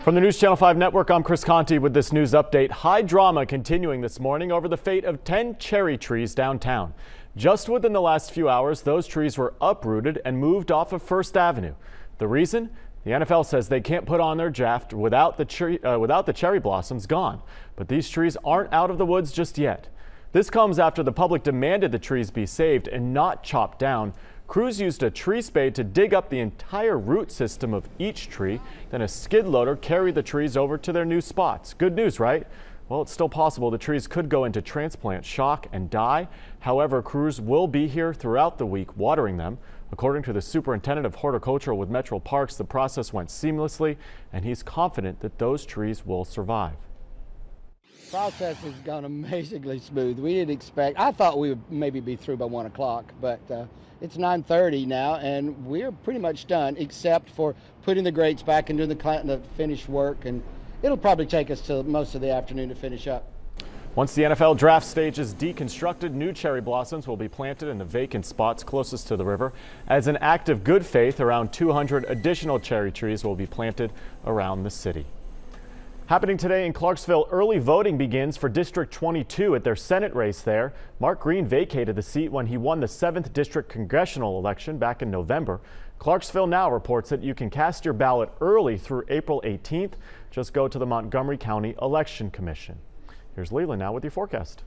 From the News Channel 5 network, I'm Chris Conti with this news update. High drama continuing this morning over the fate of 10 cherry trees downtown. Just within the last few hours, those trees were uprooted and moved off of First Avenue. The reason? The NFL says they can't put on their draft without the cherry blossoms gone. But these trees aren't out of the woods just yet. This comes after the public demanded the trees be saved and not chopped down. Crews used a tree spade to dig up the entire root system of each tree. Then a skid loader carried the trees over to their new spots. Good news, right? Well, it's still possible the trees could go into transplant shock and die. However, crews will be here throughout the week watering them. According to the superintendent of horticulture with Metro Parks, the process went seamlessly, and he's confident that those trees will survive. Process has gone amazingly smooth. We didn't expect, I thought we would maybe be through by 1 o'clock, but it's 9:30 now and we're pretty much done except for putting the grates back and doing the finished work, and it'll probably take us till most of the afternoon to finish up. Once the NFL draft stage is deconstructed, new cherry blossoms will be planted in the vacant spots closest to the river. As an act of good faith, around 200 additional cherry trees will be planted around the city. Happening today in Clarksville, early voting begins for District 22 at their Senate race there. Mark Green vacated the seat when he won the 7th District congressional election back in November. Clarksville Now reports that you can cast your ballot early through April 18th. Just go to the Montgomery County Election Commission. Here's Leland now with your forecast.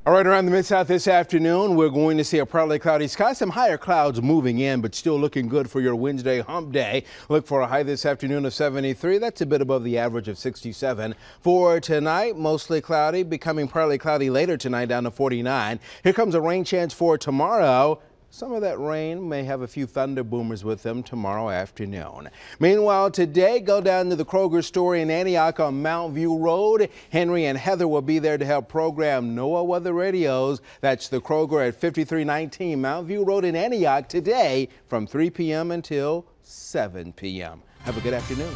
All right, around the Mid-South this afternoon, we're going to see a partly cloudy sky, some higher clouds moving in, but still looking good for your Wednesday hump day. Look for a high this afternoon of 73. That's a bit above the average of 67. For tonight, mostly cloudy, becoming partly cloudy later tonight down to 49. Here comes a rain chance for tomorrow. Some of that rain may have a few thunder boomers with them tomorrow afternoon. Meanwhile, today, go down to the Kroger store in Antioch on Mount View Road. Henry and Heather will be there to help program NOAA Weather Radios. That's the Kroger at 5319 Mount View Road in Antioch today from 3 p.m. until 7 p.m. Have a good afternoon.